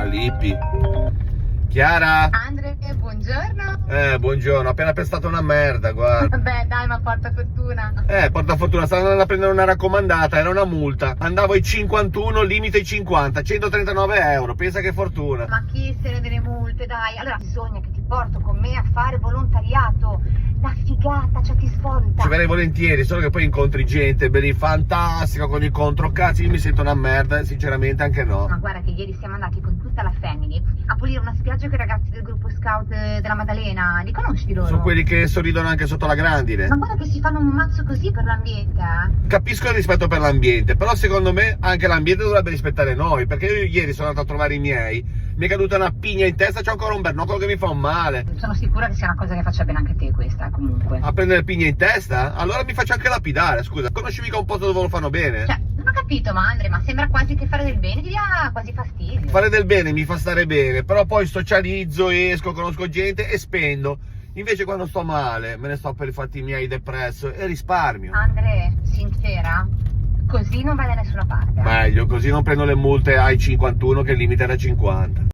a Lippi. Chiara? Andre, buongiorno. Buongiorno, appena pestato una merda, guarda. Vabbè, dai, ma porta fortuna. Porta fortuna, stavo andando a prendere una raccomandata, era una multa. Andavo ai 51, limite ai 50, 139 euro, pensa che fortuna. Ma chi se ne delle multe, dai. Allora, bisogna che ti porto con me a fare volontariato. Una figata, cioè ti svolta. Ci verrei volentieri, solo che poi incontri gente, bene, fantastica, con incontro, cazzo, io mi sento una merda, sinceramente anche no. Ma guarda che ieri siamo andati con tutta la family a pulire una spiaggia con i ragazzi del gruppo scout della Maddalena. Li conosci loro? Sono quelli che sorridono anche sotto la grandine. Ma guarda che si fanno un mazzo così per l'ambiente, eh? Capisco il rispetto per l'ambiente, però secondo me anche l'ambiente dovrebbe rispettare noi, perché io ieri sono andato a trovare i miei, mi è caduta una pigna in testa, c'ho ancora un bernocolo che mi fa un male. Sono sicura che sia una cosa che faccia bene anche te questa, comunque. A prendere pigne in testa? Allora mi faccio anche lapidare, scusa, conosci mica un posto dove lo fanno bene? Cioè, non ho capito, ma Andre, ma sembra quasi che fare del bene ti dia quasi fastidio. Fare del bene mi fa stare bene, però poi socializzo, esco, conosco gente e spendo. Invece quando sto male, me ne sto per i fatti miei depresso e risparmio. Andre, sincera, così non vai da nessuna parte. Meglio, così non prendo le multe ai 51 che il limite era 50.